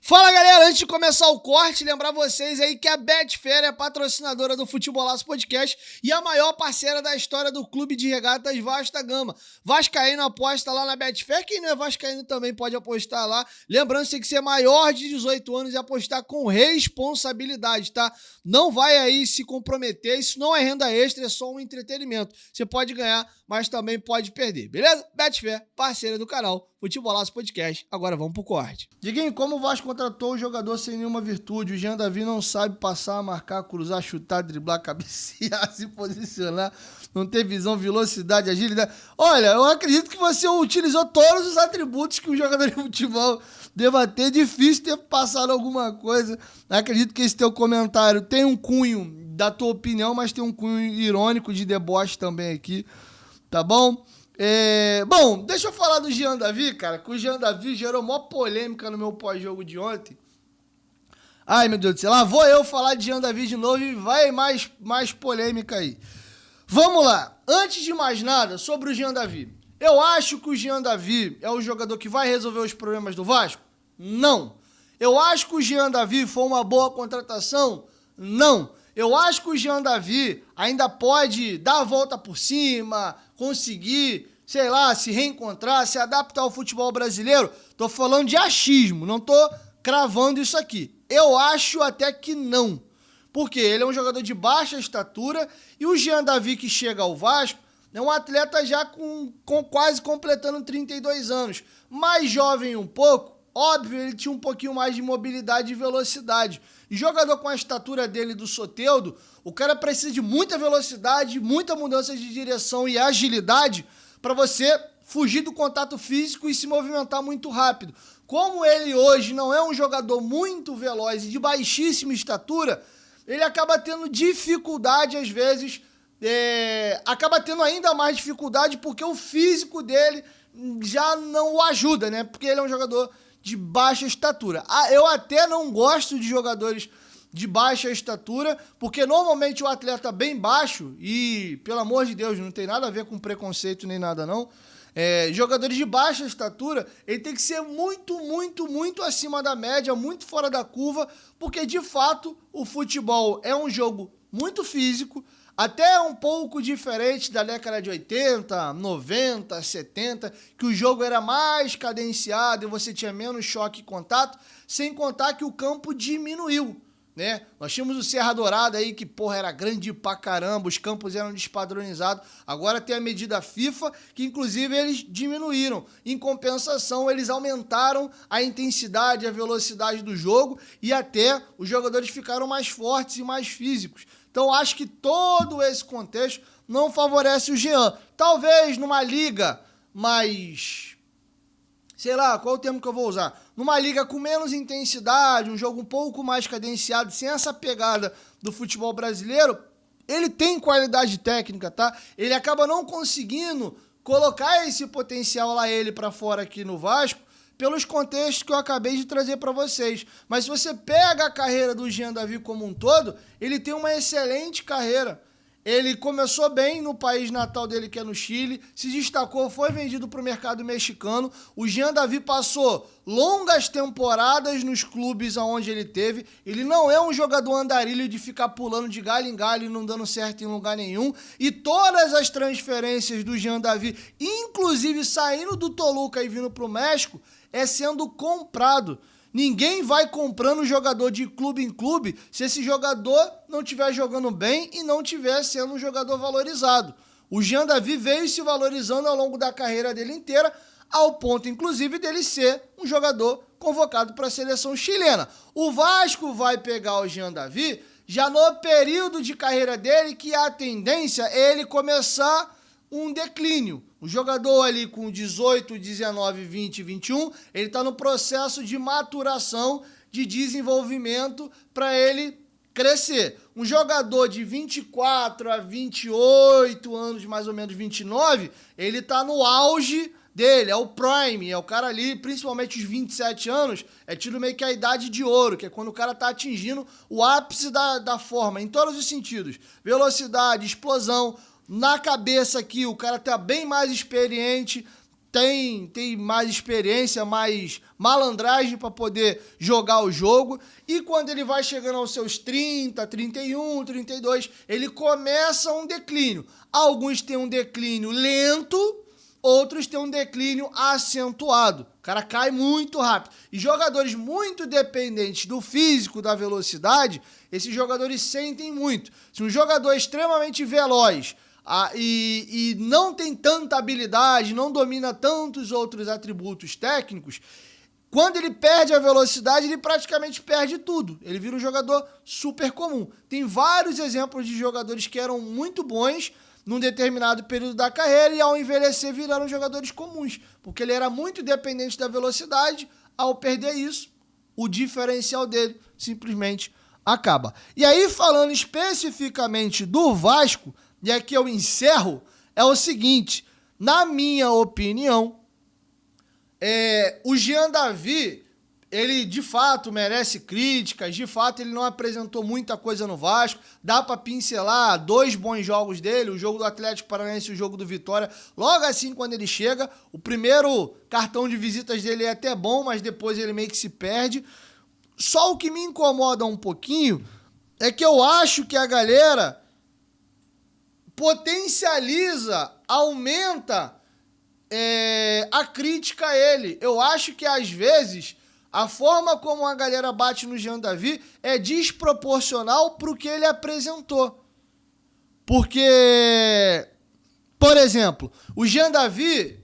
Fala galera, antes de começar o corte, lembrar vocês aí que a Betfair é patrocinadora do Futebolaço Podcast e a maior parceira da história do Clube de Regatas Vasco da Gama. Vascaíno aposta lá na Betfair, quem não é vascaíno também pode apostar lá. Lembrando que tem que ser maior de 18 anos e apostar com responsabilidade, tá? Não vai aí se comprometer, isso não é renda extra, é só um entretenimento. Você pode ganhar, mas também pode perder, beleza? Betfair, parceira do canal Futebolaço Podcast. Agora vamos pro corte. Diguinho, como o Vasco contratou o jogador sem nenhuma virtude, o Jean Davi não sabe passar, marcar, cruzar, chutar, driblar, cabecear, se posicionar, não ter visão, velocidade, agilidade. Olha, eu acredito que você utilizou todos os atributos que um jogador de futebol deva ter. Difícil ter passado alguma coisa. Acredito que esse teu comentário tem um cunho da tua opinião, mas tem um cunho irônico de deboche também aqui, tá bom? Bom, deixa eu falar do Jean Davi, cara, que o Jean Davi gerou maior polêmica no meu pós-jogo de ontem. Ai, meu Deus do céu, lá vou eu falar de Jean Davi de novo e vai mais polêmica aí. Vamos lá, antes de mais nada, sobre o Jean Davi. Eu acho que o Jean Davi é o jogador que vai resolver os problemas do Vasco? Não. Eu acho que o Jean Davi foi uma boa contratação? Não. Eu acho que o Jean Davi ainda pode dar a volta por cima, conseguir, sei lá, se reencontrar, se adaptar ao futebol brasileiro. Tô falando de achismo, não tô cravando isso aqui. Eu acho até que não. Porque ele é um jogador de baixa estatura e o Jean Davi que chega ao Vasco é um atleta já com quase completando 32 anos. Mais jovem um pouco, óbvio, ele tinha um pouquinho mais de mobilidade e velocidade. E jogador com a estatura dele do Soteldo, o cara precisa de muita velocidade, muita mudança de direção e agilidade para você fugir do contato físico e se movimentar muito rápido. Como ele hoje não é um jogador muito veloz e de baixíssima estatura, ele acaba tendo dificuldade às vezes, acaba tendo ainda mais dificuldade porque o físico dele já não o ajuda, né? Porque ele é um jogador de baixa estatura. Eu até não gosto de jogadores de baixa estatura, porque normalmente o atleta bem baixo, e pelo amor de Deus, não tem nada a ver com preconceito nem nada não, jogadores de baixa estatura, ele tem que ser muito acima da média, muito fora da curva, porque de fato o futebol é um jogo muito físico, até um pouco diferente da década de 80, 90, 70, que o jogo era mais cadenciado e você tinha menos choque e contato, sem contar que o campo diminuiu, né? Nós tínhamos o Serra Dourada aí, que, porra, era grande pra caramba, os campos eram despadronizados. Agora tem a medida FIFA, que inclusive eles diminuíram. Em compensação, eles aumentaram a intensidade, a velocidade do jogo e até os jogadores ficaram mais fortes e mais físicos. Então, acho que todo esse contexto não favorece o Jean. Talvez numa liga mais, sei lá, qual é o termo que eu vou usar? Numa liga com menos intensidade, um jogo um pouco mais cadenciado, sem essa pegada do futebol brasileiro, ele tem qualidade técnica, tá? Ele acaba não conseguindo colocar esse potencial lá ele pra fora aqui no Vasco, pelos contextos que eu acabei de trazer para vocês. Mas se você pega a carreira do Jean Davi como um todo, ele tem uma excelente carreira. Ele começou bem no país natal dele, que é no Chile, se destacou, foi vendido para o mercado mexicano. O Jean Davi passou longas temporadas nos clubes onde ele teve. Ele não é um jogador andarilho de ficar pulando de galho em galho e não dando certo em lugar nenhum. E todas as transferências do Jean Davi, inclusive saindo do Toluca e vindo para o México, sendo comprado. Ninguém vai comprando jogador de clube em clube se esse jogador não estiver jogando bem e não estiver sendo um jogador valorizado. O Jean Davi veio se valorizando ao longo da carreira dele inteira, ao ponto, inclusive, dele ser um jogador convocado para a seleção chilena. O Vasco vai pegar o Jean Davi já no período de carreira dele, que a tendência é ele começar um declínio. O jogador ali com 18, 19, 20, 21, ele está no processo de maturação, de desenvolvimento para ele crescer. Um jogador de 24 a 28 anos, mais ou menos 29, ele está no auge dele, é o prime, é o cara ali, principalmente os 27 anos, é tido meio que a idade de ouro, que é quando o cara tá atingindo o ápice da forma, em todos os sentidos. Velocidade, explosão. Na cabeça aqui, o cara tá bem mais experiente, tem mais experiência, mais malandragem para poder jogar o jogo. E quando ele vai chegando aos seus 30, 31, 32, ele começa um declínio. Alguns têm um declínio lento, outros têm um declínio acentuado. O cara cai muito rápido. E jogadores muito dependentes do físico, da velocidade, esses jogadores sentem muito. Se um jogador é extremamente veloz e não tem tanta habilidade, não domina tantos outros atributos técnicos, quando ele perde a velocidade, ele praticamente perde tudo. Ele vira um jogador super comum. Tem vários exemplos de jogadores que eram muito bons num determinado período da carreira e ao envelhecer viraram jogadores comuns, porque ele era muito dependente da velocidade. Ao perder isso, o diferencial dele simplesmente acaba. E aí, falando especificamente do Vasco, e aqui eu encerro, é o seguinte: na minha opinião, o Jean Davi, ele de fato merece críticas, de fato ele não apresentou muita coisa no Vasco, dá pra pincelar 2 bons jogos dele, o jogo do Atlético Paranaense e o jogo do Vitória, logo assim quando ele chega, o primeiro cartão de visitas dele é até bom, mas depois ele meio que se perde. Só o que me incomoda um pouquinho é que eu acho que a galera potencializa, aumenta a crítica a ele. Eu acho que às vezes a forma como a galera bate no Jean Davi é desproporcional pro que ele apresentou. Porque, por exemplo, o Jean Davi,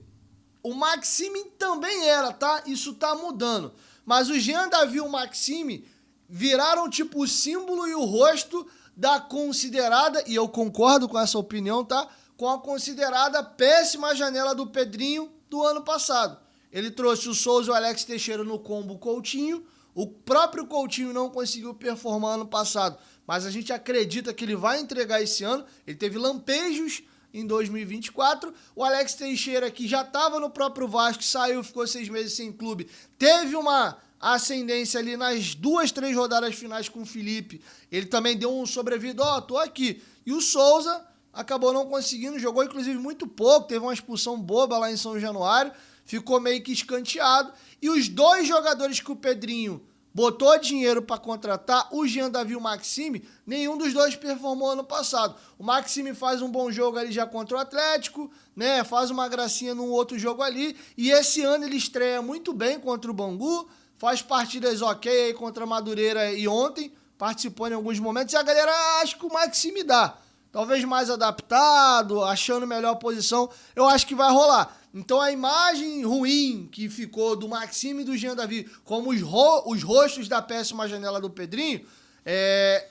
o Maxime também era, tá? Isso tá mudando. Mas o Jean Davi e o Maxime viraram tipo o símbolo e o rosto da considerada, e eu concordo com essa opinião, tá? Com a considerada péssima janela do Pedrinho do ano passado. Ele trouxe o Souza e o Alex Teixeira no combo Coutinho. O próprio Coutinho não conseguiu performar ano passado, mas a gente acredita que ele vai entregar esse ano. Ele teve lampejos em 2024. O Alex Teixeira, que já estava no próprio Vasco, saiu, ficou 6 meses sem clube. Teve uma ascendência ali nas 2, 3 rodadas finais com o Felipe. Ele também deu um sobrevida, tô aqui. E o Souza acabou não conseguindo, jogou inclusive muito pouco, teve uma expulsão boba lá em São Januário, ficou meio que escanteado. E os 2 jogadores que o Pedrinho botou dinheiro para contratar, o Jean Davi e o Maxime, nenhum dos 2 performou ano passado. O Maxime faz um bom jogo ali já contra o Atlético, né? Faz uma gracinha num outro jogo ali. E esse ano ele estreia muito bem contra o Bangu, faz partidas ok aí contra a Madureira e ontem, participou em alguns momentos. E a galera acha que o Maxime dá. Talvez mais adaptado, achando melhor posição, eu acho que vai rolar. Então a imagem ruim que ficou do Maxime e do Jean Davi como os rostos da péssima janela do Pedrinho,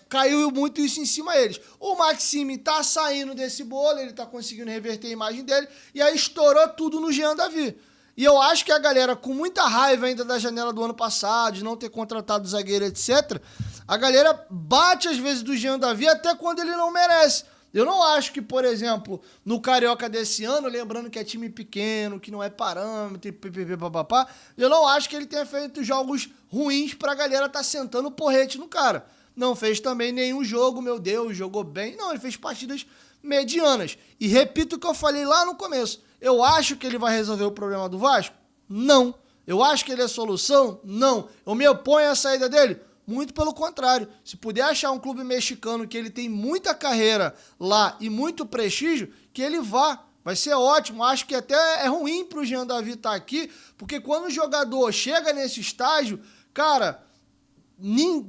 caiu muito isso em cima deles. O Maxime tá saindo desse bolo, ele tá conseguindo reverter a imagem dele, e aí estourou tudo no Jean Davi. E eu acho que a galera, com muita raiva ainda da janela do ano passado, de não ter contratado zagueiro, etc., a galera bate às vezes do Jean Davi até quando ele não merece. Eu não acho que, por exemplo, no Carioca desse ano, lembrando que é time pequeno, que não é parâmetro, papapá, eu não acho que ele tenha feito jogos ruins pra galera tá sentando porrete no cara. Não fez também nenhum jogo, meu Deus, jogou bem. Não, ele fez partidas medianas. E repito o que eu falei lá no começo. Eu acho que ele vai resolver o problema do Vasco? Não. Eu acho que ele é solução? Não. Eu me oponho à saída dele? Muito pelo contrário. Se puder achar um clube mexicano que ele tem muita carreira lá e muito prestígio, que ele vá. Vai ser ótimo. Acho que até é ruim pro Jean Davi estar aqui, porque quando o jogador chega nesse estágio, cara,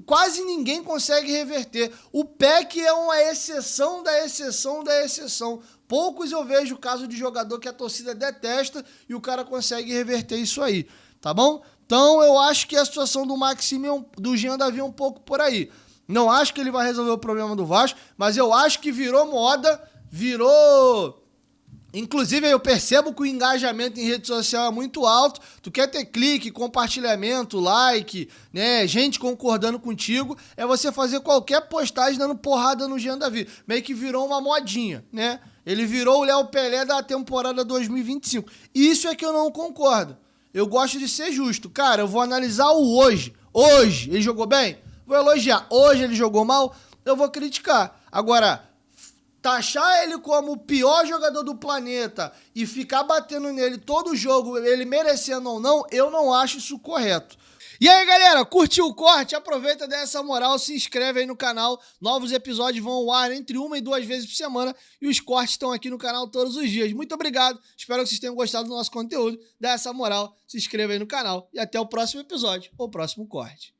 quase ninguém consegue reverter. O PEC é uma exceção da exceção da exceção. Poucos eu vejo o caso de jogador que a torcida detesta e o cara consegue reverter isso aí, tá bom? Então eu acho que a situação do Maxime, do Jean Davi é um pouco por aí. Não acho que ele vai resolver o problema do Vasco, mas eu acho que virou moda, virou... Inclusive, eu percebo que o engajamento em rede social é muito alto. Tu quer ter clique, compartilhamento, like, né? Gente concordando contigo. É você fazer qualquer postagem dando porrada no Jean Davi. Meio que virou uma modinha, né? Ele virou o Léo Pelé da temporada 2025. Isso é que eu não concordo. Eu gosto de ser justo. Cara, eu vou analisar o hoje. Hoje, ele jogou bem? Vou elogiar. Hoje ele jogou mal? Eu vou criticar. Agora, taxar ele como o pior jogador do planeta e ficar batendo nele todo jogo, ele merecendo ou não, eu não acho isso correto. E aí, galera, curtiu o corte? Aproveita dessa moral, se inscreve aí no canal. Novos episódios vão ao ar entre 1 e 2 vezes por semana e os cortes estão aqui no canal todos os dias. Muito obrigado, espero que vocês tenham gostado do nosso conteúdo. Dá essa moral, se inscreva aí no canal e até o próximo episódio ou próximo corte.